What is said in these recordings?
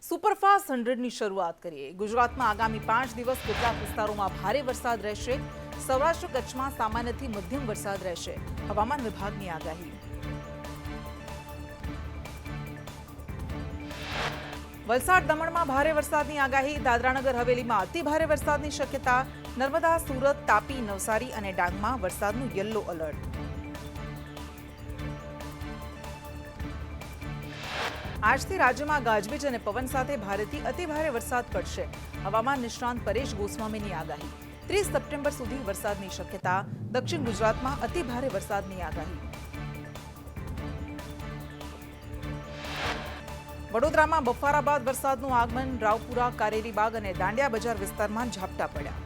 Superfast 100ની શરૂઆત કરીએ। ગુજરાતમાં આગામી 5 દિવસ કેટલાક વિસ્તારોમાં ભારે વરસાદ રહેશે। સૌરાષ્ટ્ર કચ્છમાં સામાન્યથી મધ્યમ વરસાદ રહેશે। હવામાન વિભાગની આગાહી। વલસાડ દમણમાં ભારે વરસાદની આગાહી। દાદરાનગર હવેલીમાં અતિ ભારે વરસાદની શક્યતા। નર્મદા, સુરત, તાપી, નવસારી અને ડાંગમાં વરસાદનું યલો એલર્ટ। આજથી રાજ્યમાં ગાજવીજ અને પવન સાથે ભારેથી અતિ ભારે વરસાદ પડશે। હવામાન નિષ્ણાંત પરેશ ગોસ્વામીની આગાહી। 30 સપ્ટેમ્બર સુધી વરસાદની શક્યતા। દક્ષિણ ગુજરાતમાં અતિ ભારે વરસાદની આગાહી। વડોદરામાં બફારા બાદ વરસાદનું આગમન। રાવપુરા, કારેલીબાગ અને દાંડિયા બજાર વિસ્તારમાં ઝાપટા પડ્યા।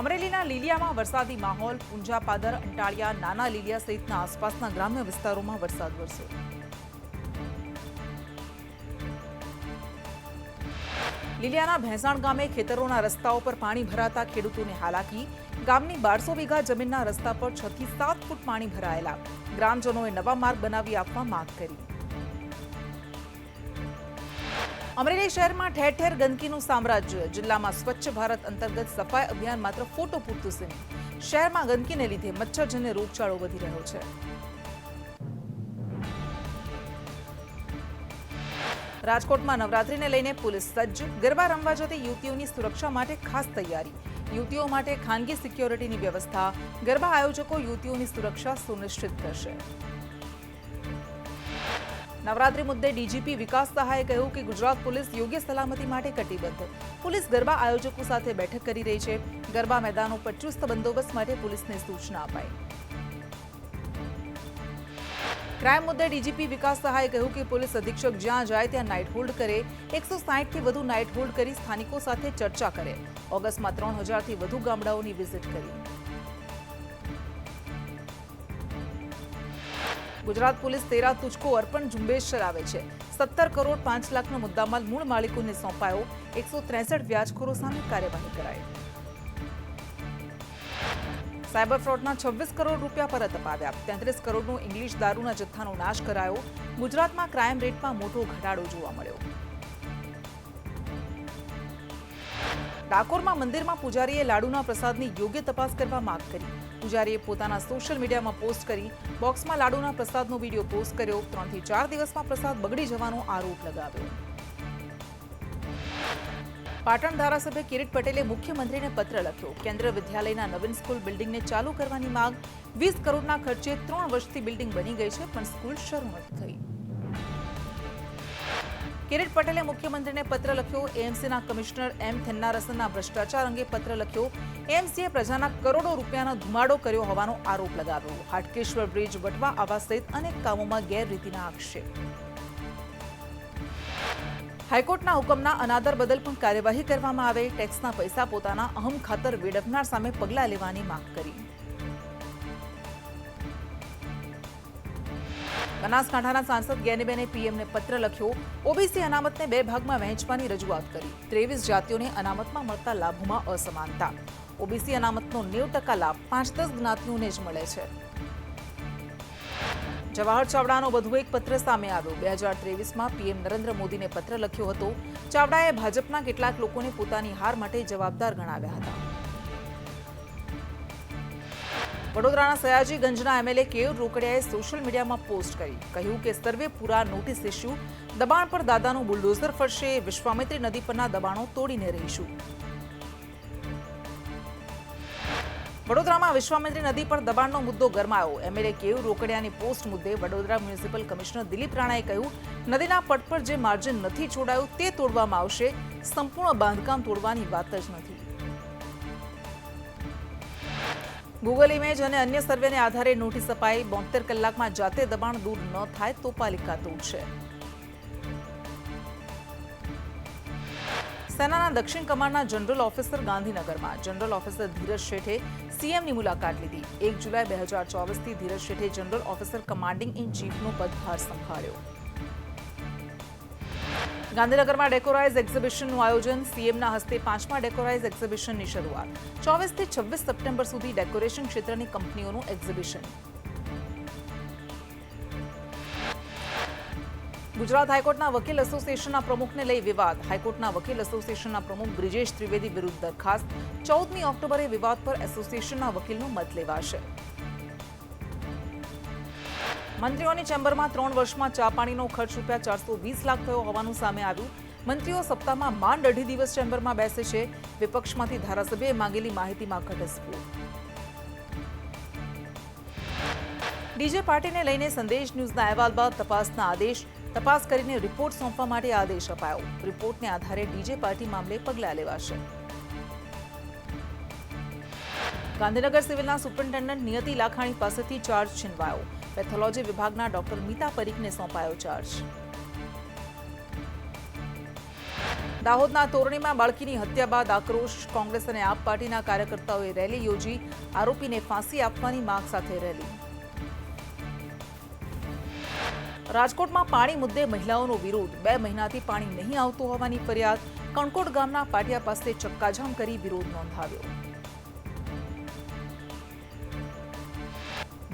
અમરેલીના લીલિયામાં વરસાદી માહોલ। પૂંજા, પાદર, અંટાળિયા, નાના લીલિયા સહિતના આસપાસના ગ્રામ્ય વિસ્તારોમાં વરસાદ વરસ્યો। લીલિયાના ભેંસાણ ગામે ખેતરોના રસ્તાઓ પર પાણી ભરાતા ખેડૂતોને હાલાકી। ગામની 1200 વીઘા જમીનના રસ્તા પર 6 થી 7 ફૂટ પાણી ભરાયેલા। ગ્રામજનોએ નવા માર્ગ બનાવી આપવા માંગ કરી। અમરેલી શહેરમાં ઠેર ઠેર ગંદકીનું સામ્રાજ્ય। જિલ્લામાં સ્વચ્છ ભારત અંતર્ગત સફાઈ અભિયાન માત્ર ફોટો પૂરતું સીમિત। શહેરમાં ગંદકીને લીધે મચ્છરજન્ય રોગચાળો વધી રહ્યો છે। રાજકોટમાં નવરાત્રીને લઈને પોલીસ સજ્જ। ગરબા રમવા જતી યુવતીઓની સુરક્ષા માટે ખાસ તૈયારી। યુવતીઓ માટે ખાનગી સિક્યોરિટીની વ્યવસ્થા। ગરબા આયોજકો યુવતીઓની સુરક્ષા સુનિશ્ચિત કરશે। નવરાત્રી મુદ્દે ડીજીપી વિકાસ સહાયે કહ્યું કે ગુજરાત પોલીસ યોગ્ય સલામતી માટે કટિબદ્ધ। પોલીસ ગરબા આયોજકો સાથે બેઠક કરી રહી છે। ગરબા મેદાનો પર ચુસ્ત બંદોબસ્ત માટે પોલીસને સૂચના અપાઈ। ક્રાઇમ મુદ્દે ડીજીપી વિકાસ સહાયે કહ્યું કે પોલીસ અધિક્ષક જ્યાં જાય ત્યાં નાઇટ હોલ્ડ કરે। 160 થી વધુ નાઇટ હોલ્ડ કરી સ્થાનિકો સાથે ચર્ચા કરે। ઓગસ્ટમાં 3000 થી વધુ ગામડાઓની વિઝિટ કરી। ગુજરાત પોલીસ 13 તુજકો અર્પણ ઝુંબેશ ચલાવે છે। 17 કરોડ 5 લાખનો મુદ્દામાલ મૂળ માલિકોને સોંપાયો। 163 વ્યાજખોરો સામે કાર્યવાહી કરાઈ। સાયબર ફ્રોડના 26 કરોડ રૂપિયા પરત અપાવ્યા। 33 કરોડનો ઇંગ્લિશ દારૂના જથ્થાનો નાશ કરાયો। ગુજરાતમાં ક્રાઇમ રેટમાં મોટો ઘટાડો જોવા મળ્યો। ડાકોરમાં મંદિરમાં પૂજારીએ લાડુના પ્રસાદની યોગ્ય તપાસ કરવા માંગ કરી। પૂજારીએ પોતાના સોશિયલ મીડિયામાં પોસ્ટ કરી બોક્સમાં લાડુના પ્રસાદનો વિડીયો પોસ્ટ કર્યો। 3 થી 4 દિવસમાં પ્રસાદ બગડી જવાનો આરોપ લગાવ્યો। પાટણ ધારાસભ્ય કિરીટ પટેલે મુખ્યમંત્રીને પત્ર લખ્યો। કેન્દ્રીય વિદ્યાલયના નવીન સ્કૂલ બિલ્ડિંગને ચાલુ કરવાની માંગ। 20 કરોડના ખર્ચે 3 વર્ષથી બિલ્ડિંગ બની ગઈ છે પણ સ્કૂલ શરૂ નથી થઈ। કિરીટ પટેલે મુખ્યમંત્રીને પત્ર લખ્યો। એએમસીના કમિશનર એમ થેન્નારસનના ભ્રષ્ટાચાર અંગે પત્ર લખ્યો। એએમસીએ પ્રજાના કરોડો રૂપિયાનો ધુમાડો કર્યો હોવાનો આરોપ લગાવ્યો। હાટકેશ્વર બ્રિજ, વટવા આવાસ સહિત અનેક કામોમાં ગેરરીતિના આક્ષેપ। હાઈકોર્ટના હુકમના અનાદર બદલ પણ કાર્યવાહી કરવામાં આવે। ટેક્સના પૈસા પોતાના અહમ ખાતર વેડફનાર સામે પગલાં લેવાની માંગ કરી। બનાસકાંઠાના સાંસદ જ્ઞાનીબેને પીએમને પત્ર લખ્યો। ઓબીસી અનામતને 2 ભાગમાં વહેંચવાની રજૂઆત કરી। 23 જાતિઓને અનામતમાં મળતા લાભોમાં અસમાનતા। ઓબીસી અનામતનો 90% લાભ 5-10 જ્ઞાતિઓને જ મળે છે। જવાહર ચાવડાનો વધુ એક પત્ર સામે આવ્યો। 2023માં પીએમ નરેન્દ્ર મોદીને પત્ર લખ્યો હતો। ચાવડાએ ભાજપના કેટલાક લોકોને પોતાની હાર માટે જવાબદાર ગણાવ્યા હતા। વડોદરાના સયાજીગંજના એમએલએ કેયુર રોકડિયાએ સોશિયલ મીડિયામાં પોસ્ટ કરી। કહ્યું કે સર્વે પૂરા, નોટિસ ઇસ્યુ, દબાણ પર દાદાનું બુલડોઝર ફરશે। વિશ્વામિત્રી નદી પરના દબાણો તોડીને રહીશું। વડોદરામાં વિશ્વામિત્રી નદી પર દબાણનો મુદ્દો ગરમાયો। એમએલએ કેયુર રોકડિયાની પોસ્ટ મુદ્દે વડોદરા મ્યુનિસિપલ કમિશનર દિલીપ રાણાએ કહ્યું, નદીના પટ પર જે માર્જિન નથી છોડાયું તે તોડવામાં આવશે। સંપૂર્ણ બાંધકામ તોડવાની વાત જ નથી। ગૂગલ ઇમેજ અને અન્ય સર્વેને આધારે નોટિસ અપાઈ। 72 કલાકમાં જાતે દબાણ દૂર ન થાય તો પાલિકા તોડશે। સેનાના દક્ષિણ કમાન્ડના જનરલ ઓફિસર ગાંધીનગરમાં। જનરલ ઓફિસર ધીરજ શેઠે સીએમની મુલાકાત લીધી। 1 જુલાઈ 2024થી ધીરજ શેઠે જનરલ ઓફિસર કમાન્ડિંગ ઇન ચીફનો પદભાર સંભાળ્યો। ગાંધીનગરમાં ડેકોરાઇઝ એક્ઝિબિશનનું આયોજન। સીએમના હસ્તે 5મા ડેકોરાઇઝ એક્ઝિબિશનની શરૂઆત। 24 થી 26 સપ્ટેમ્બર સુધી ડેકોરેશન ક્ષેત્રની કંપનીઓનું એક્ઝિબિશન। ગુજરાત હાઈકોર્ટના વકીલ એસોસિએશનના પ્રમુખને લઈ વિવાદ. હાઈકોર્ટના વકીલ એસોસિએશનના પ્રમુખ બ્રિજેશ ત્રિવેદી વિરુદ્ધ દરખાસ્ત. 14મી ઓક્ટોબરે વિવાદ પર એસોસિએશનના વકીલનો મત લેવાશે. મંત્રીઓની ચેમ્બરમાં 3 વર્ષમાં ચા પાણીનો ખર્ચ ₹420 લાખ થયો હોવાનું સામે આવ્યું. મંત્રીઓ સપ્તાહમાં માંડ 2.5 દિવસ ચેમ્બરમાં બેસે છે. વિપક્ષમાંથી ધારાસભ્યએ માંગેલી માહિતીમાં ઘટસ્ફોટ. ડીજે પાર્ટીને લઈને સંદેશ ન્યૂઝના અહેવાલ બાદ તપાસના આદેશ. તપાસ કરીને રિપોર્ટ સોંપવા માટે આદેશ અપાયો. રિપોર્ટને આધારે ડીજે પાર્ટી મામલે પગલાં લેવાશે. ગાંધીનગર સિવિલના સુપ્રિન્ટેન્ડન્ટ નિયતિ લાખાણી પાસેથી ચાર્જ છીનવાયો. પેથોલોજી વિભાગના ડોક્ટર મીતા પરીખને સોંપાયો ચાર્જ. દાહોદના તોરણીમાં બાળકીની હત્યા બાદ આક્રોશ. કોંગ્રેસ અને આપ પાર્ટીના કાર્યકર્તાઓએ રેલી યોજી. આરોપીને ફાંસી આપવાની માંગ સાથે રેલી. રાજકોટમાં પાણી મુદ્દે મહિલાઓનો વિરોધ. 2 મહિનાથી પાણી નહીં આવતું હોવાની ફરિયાદ. કણકોટ ગામના પાટિયા પાસે ચક્કાજામ કરી વિરોધ નોંધાવ્યો.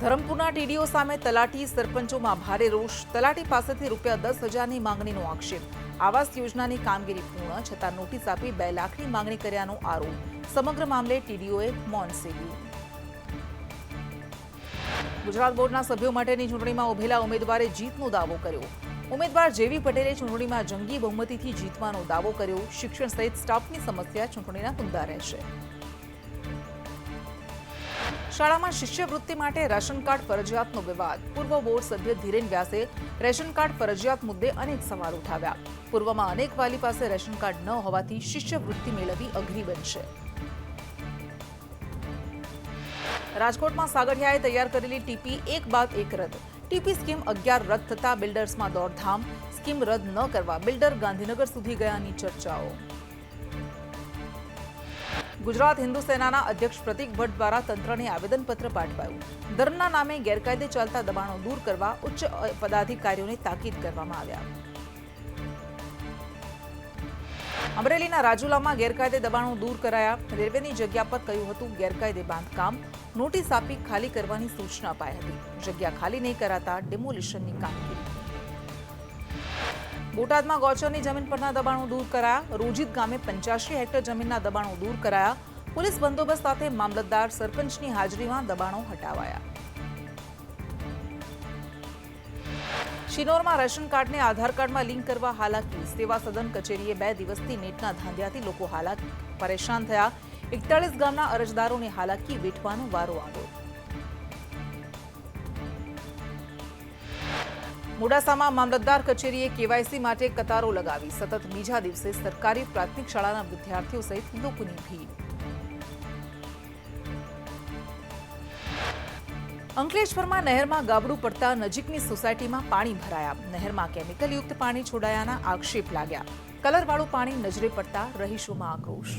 ધરમપુરના ટીડીઓ સામે તલાટી સરપંચોમાં ભારે રોષ. તલાટી પાસેથી ₹10,000ની માંગણીનો આક્ષેપ. આવાસ યોજનાની કામગીરી પૂર્ણ છતાં નોટિસ આપી 2 લાખની માંગણી કર્યાનો આરોપ. સમગ્ર મામલે ટીડીઓએ મૌન સેવ્યું. ગુજરાત બોર્ડના સભ્યો માટેની ચૂંટણીમાં ઉભેલા ઉમેદવારે જીતનો દાવો કર્યો. ઉમેદવાર જેવી પટેલે ચૂંટણીમાં જંગી બહુમતીથી જીતવાનો દાવો કર્યો. શિક્ષણ સહિત સ્ટાફની સમસ્યા ચૂંટણીના મુદ્દા રહેશે. શાળામાં શિષ્યવૃત્તિ માટે રેશન કાર્ડ ફરજિયાતનો વિવાદ. પૂર્વ બોર્ડ સભ્ય ધીરેન વ્યાસે રેશન કાર્ડ ફરજિયાત મુદ્દે અનેક સવાલ ઉઠાવ્યા. પૂર્વમાં અનેક વાલી પાસે રેશન કાર્ડ ન હોવાથી શિષ્યવૃત્તિ મેળવવી અઘરી બનશે. રાજકોટમાં સાગઠિયાએ તૈયાર કરેલી ટીપી એક બાદ એક રદ. ટીપી સ્કીમ 11 રદ થતા બિલ્ડર્સમાં દોડધામ. સ્કીમ રદ ન કરવા બિલ્ડર ગાંધીનગર સુધી ગયાની ચર્ચાઓ. ગુજરાત હિન્દુ સેનાના અધ્યક્ષ પ્રતીક ભટ્ટ દ્વારા તંત્રને આવેદનપત્ર પાઠવાયું. ધર્મના નામે ગેરકાયદે ચાલતા દબાણો દૂર કરવા ઉચ્ચ પદાધિકારીઓને તાકીદ કરવામાં આવ્યા. અમરેલીના રાજુલામાં ગેરકાયદે દબાણો દૂર કરાયા. રેલવેની જગ્યા પર કહ્યું હતું ગેરકાયદે બાંધકામ. નોટિસ આપી ખાલી કરવાની સૂચના અપાઈ હતી. જગ્યા ખાલી નહીં કરાતા ડિમોલિશનની કામગીરી. બોટાદમાં ગૌચરની જમીન પરના દબાણો દૂર કરાયા. રોજીત ગામે 85 હેક્ટર જમીનના દબાણો દૂર કરાયા. પોલીસ બંદોબસ્ત સાથે મામલતદાર સરપંચની હાજરીમાં દબાણો હટાવાયા. શિનોરમાં રેશન કાર્ડને આધાર કાર્ડમાં લિંક કરવા હાલાકી. સેવા સદન કચેરીએ 2 દિવસથી નેટના ધાંધિયાથી લોકો પરેશાન થયા. 41 ગામના અરજદારોને હાલાકી વેઠવાનો વારો આવ્યો. મોડાસામાં મામલતદાર કચેરીએ કેવાયસી માટે કતારો લગાવી. સતત બીજા દિવસે સરકારી પ્રાથમિક શાળાના વિદ્યાર્થીઓ સહિત લોકોની ભીડ. અંકલેશ્વરમાં નહેરમાં ગાબડું પડતા નજીકની સોસાયટીમાં પાણી ભરાયા. નહેરમાં કેમિકલયુક્ત પાણી છોડાયાના આક્ષેપ લાગ્યા. કલરવાળું પાણી નજરે પડતા રહીશોમાં આક્રોશ.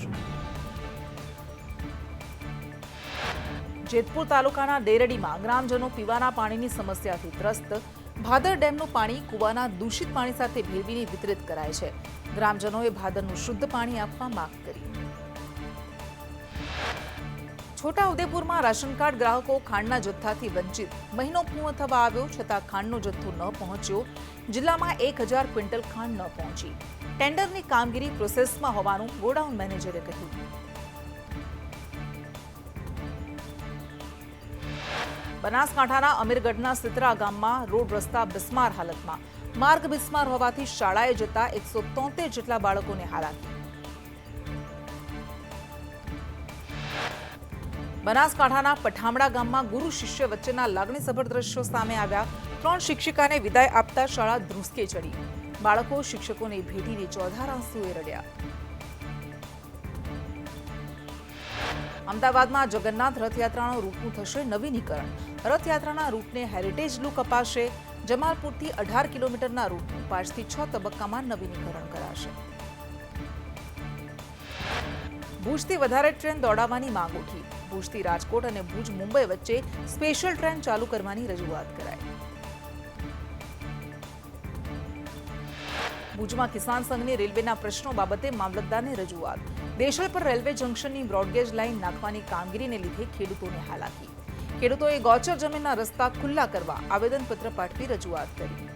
જેતપુર તાલુકાના ડેરડીમાં ગ્રામજનો પીવાના પાણીની સમસ્યાથી ત્રસ્ત. ભાદર ડેમનું પાણી કુવાના દૂષિત પાણી સાથે ભેળવીને વિતરિત કરાય છે. ગ્રામજનોએ ભાદરનું શુદ્ધ પાણી આપવા માંગ કરી. છોટા ઉદેપુરમાં રાશન કાર્ડ ગ્રાહકો ખાંડના જથ્થાથી વંચિત. મહિનો પૂર્ણ થવા આવ્યો છતાં ખાંડનો જથ્થો ન પહોંચ્યો. જિલ્લામાં 1000 ક્વિન્ટલ ખાંડ ન પહોંચી. ટેન્ડરની કામગીરી પ્રોસેસમાં હોવાનું ગોડાઉન મેનેજરે કહ્યું. બનાસકાંઠાના અમીરગઢના સિતરા ગામમાં રોડ રસ્તા બિસ્માર હાલતમાં. માર્ગ બિસ્માર હોવાથી શાળાએ જતા 173 જેટલા બાળકોને હાલાકી. બનાસકાંઠાના પઠામડા ગામમાં ગુરુ શિષ્ય વચ્ચેના લાગણીસભર દ્રશ્યો સામે આવ્યા. 3 શિક્ષિકાને વિદાય આપતા શાળા ધ્રુસકે ચડી. બાળકો શિક્ષકોને ભેટીને ચોધાર આંસુએ રડ્યા. અમદાવાદમાં જગન્નાથ રથયાત્રાનો રૂટનું થશે નવીનીકરણ. રથયાત્રાના રૂટને હેરિટેજ લુક અપાશે. જમાલપુરથી 18 કિલોમીટરના રૂટનું 5 થી 6 તબક્કામાં નવીનીકરણ કરાશે. ભુજથી વધારે ટ્રેન દોડાવવાની માંગ ઉઠી. ભુજથી રાજકોટ અને ભુજ મુંબઈ વચ્ચે સ્પેશિયલ ટ્રેન ચાલુ કરવાની રજૂઆત કરાઈ. ભુજમાં કિસાન સંઘની રેલવેના પ્રશ્નો બાબતે મામલતદારને રજૂઆત. દેશલ પર રેલવે જંકશનની બ્રોડગેજ લાઇન નાખવાની કામગીરીને લીધે ખેડૂતોને હાલાકી. ખેડૂતોએ ગૌચર જમીનના રસ્તા ખુલ્લા કરવા આવેદનપત્ર પાઠવી રજૂઆત કરી.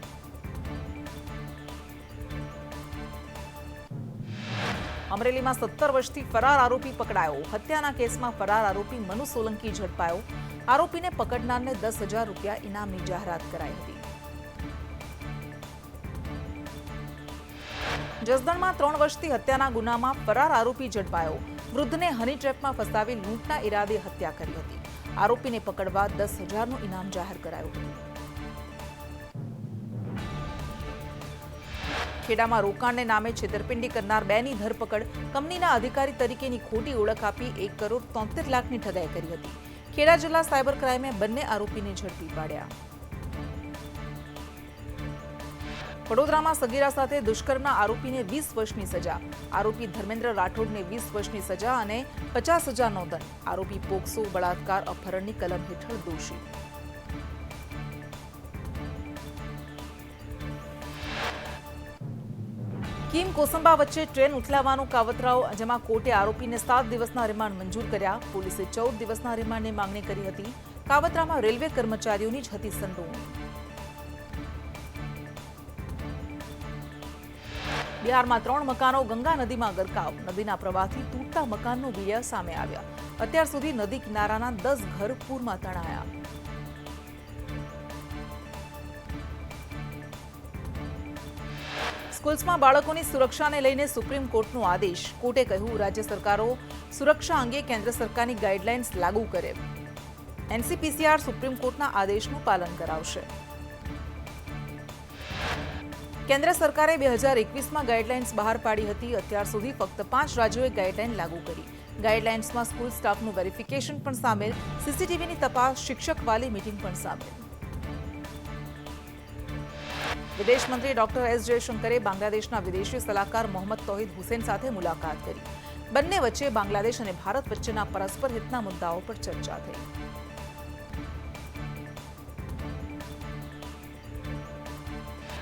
અમરેલીમાં 17 વર્ષથી ફરાર આરોપી પકડાયો. હત્યાના કેસમાં ફરાર આરોપી મનુ સોલંકી ઝડપાયો. આરોપીને પકડનારને 10,000 રૂપિયા ઇનામની જાહેરાત કરાઈ હતી. જસદણમાં 3 વર્ષથી હત્યાના ગુનામાં ફરાર આરોપી ઝડપાયો. વૃદ્ધને હની ટ્રેપમાં ફસાવી લૂંટના ઈરાદે હત્યા કરી હતી. આરોપીને પકડવા 10,000નું ઇનામ જાહેર કરાયું હતું. ખેડામાં રોકાણને નામે છેતરપિંડી કરનાર 2ની ધરપકડ. કંપનીના અધિકારી તરીકેની ખોટી ઓળખ આપી 1,73,00,000ની ઠગાઈ કરી હતી. ખેડા જિલ્લા સાયબર ક્રાઇમે બંને આરોપીને ઝડપી પાડ્યા. વડોદરામાં સગીરા સાથે દુષ્કર્મના આરોપીને 20 વર્ષની સજા. આરોપી ધર્મેન્દ્ર રાઠોડને 20 વર્ષની સજા અને 50,000નો દંડ. આરોપી પોક્સો, બળાત્કાર, અપહરણની કલમ હેઠળ દોષી. કિમ કોસંબા વચ્ચે ટ્રેન ઉથલાવવાનો કાવતરાઓ, જેમાં કોર્ટે આરોપીને 7 દિવસના રિમાન્ડ મંજૂર કર્યા. પોલીસે 14 દિવસના રિમાન્ડની માંગણી કરી હતી. કાવતરામાં રેલવે કર્મચારીઓની જ હતી સંડોવણી. બિહારમાં 3 મકાનો ગંગા નદીમાં ગરકાવ. નદીના પ્રવાહથી તૂટતા મકાનનો વીડિયો સામે આવ્યા. અત્યાર સુધી નદી કિનારાના 10 ઘર પૂરમાં તણાયા. સ્કૂલ્સમાં બાળકોની સુરક્ષાને લઈને સુપ્રીમ કોર્ટનો આદેશ. કોર્ટે કહ્યું, રાજ્ય સરકારો સુરક્ષા અંગે કેન્દ્ર સરકારની ગાઈડલાઇન્સ લાગુ કરે. એનસીપીસીઆર સુપ્રીમ કોર્ટના આદેશનું પાલન કરાવશે. કેન્દ્ર સરકારે 2021માં ગાઈડલાઇન્સ બહાર પાડી હતી. અત્યાર સુધી ફક્ત 5 રાજ્યોએ ગાઈડલાઇન લાગુ કરી. ગાઈડલાઇન્સમાં સ્કૂલ સ્ટાફનું વેરિફિકેશન પણ સામેલ, સીસીટીવીની તપાસ, શિક્ષક વાલી મીટિંગ પણ સામેલ. વિદેશ મંત્રી ડોક્ટર એસ જયશંકરે બાંગ્લાદેશના વિદેશી સલાહકાર મોહમ્મદ તૌહિદ હુસેન સાથે મુલાકાત કરી. બંને વચ્ચે બાંગ્લાદેશ અને ભારત વચ્ચેના પરસ્પર હિતના મુદ્દાઓ પર ચર્ચા થઈ.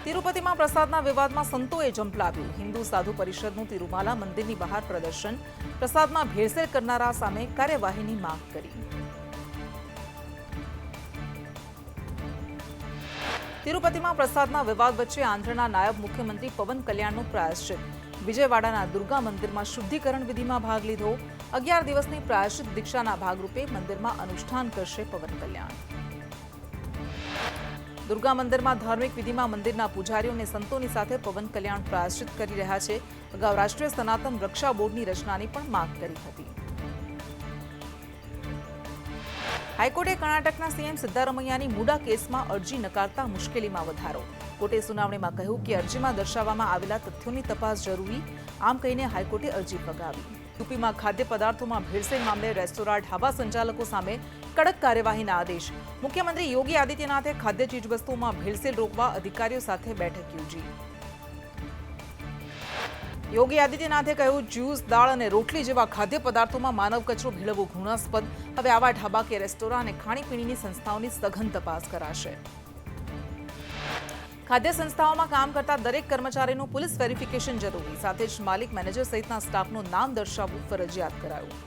તિરુપતિમાં પ્રસાદના વિવાદમાં સંતોએ ઝંપલાવ્યું. હિન્દુ સાધુ પરિષદનું તિરુમાલા મંદિરની બહાર પ્રદર્શન. પ્રસાદમાં ભેળસેળ કરનારા સામે કાર્યવાહીની માંગ કરી. તિરુપતિમાં પ્રસાદના વિવાદ વચ્ચે આંધ્રના નાયબ મુખ્યમંત્રી પવન કલ્યાણનો પ્રાયશ્ચિત. વિજયવાડાના દુર્ગા મંદિરમાં શુદ્ધિકરણ વિધિમાં ભાગ લીધો. 11 દિવસની પ્રાયશ્ચિત દીક્ષાના ભાગરૂપે મંદિરમાં અનુષ્ઠાન કરશે પવન કલ્યાણ. દુર્ગા મંદિરમાં ધાર્મિક વિધિમાં મંદિરના પૂજારીઓ અને સંતોની સાથે પવન કલ્યાણ પ્રાયશ્ચિત કરી રહ્યા છે. અગાઉ રાષ્ટ્રીય સનાતન રક્ષા બોર્ડની રચનાની પણ માંગ કરી હતી. હાઈકોર્ટે કર્ણાટકના સીએમ સિદ્ધારમૈયાની મુડા કેસમાં અરજી નકારતા મુશ્કેલીમાં વધારો. કોર્ટે સુનાવણીમાં કહ્યું કે અરજીમાં દર્શાવવામાં આવેલા તથ્યોની તપાસ જરૂરી. આમ કહીને હાઈકોર્ટે અરજી ફગાવી. યુપીમાં ખાદ્ય પદાર્થોમાં ભેળસેળ મામલે રેસ્ટોરાં, ઢાબા સંચાલકો સામે કડક કાર્યવાહીના આદેશ. મુખ્યમંત્રી યોગી આદિત્યનાથે ખાદ્ય ચીજવસ્તુઓમાં ભેળસેળ રોકવા અધિકારીઓ સાથે બેઠક યોજી. યોગી આદિત્યનાથે કહ્યું, જ્યુસ, દાળ અને રોટલી જેવા ખાદ્ય પદાર્થોમાં માનવ કચરો ભેળવવો ઘૃણાસ્પદ. હવે આવા ઢાબા કે રેસ્ટોરાં અને ખાણીપીણીની સંસ્થાઓની સઘન તપાસ કરાશે. ખાદ્ય સંસ્થાઓમાં કામ કરતા દરેક કર્મચારીનું પોલીસ વેરિફિકેશન જરૂરી. સાથે જ માલિક, મેનેજર સહિતના સ્ટાફનું નામ દર્શાવવું ફરજિયાત કરાયું.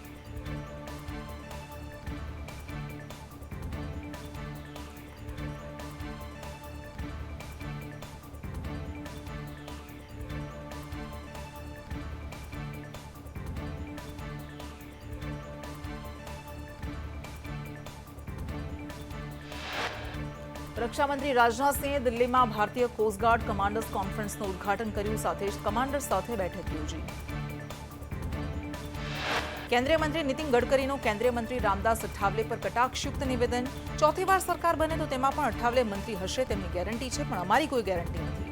રક્ષામંત્રી રાજનાથસિંહે દિલ્હીમાં ભારતીય કોસ્ટગાર્ડ કમાન્ડર્સ કોન્ફરન્સનું ઉદઘાટન કર્યું. સાથે જ કમાન્ડર્સ સાથે બેઠક યોજી. કેન્દ્રીય મંત્રી નીતિન ગડકરીનું કેન્દ્રીય મંત્રી રામદાસ અઠાવલે પર કટાક્ષયુક્ત નિવેદન. ચોથી વાર સરકાર બને તો તેમાં પણ અઠાવલે મંત્રી હશે તેમની ગેરંટી છે, પણ અમારી કોઈ ગેરંટી નથી.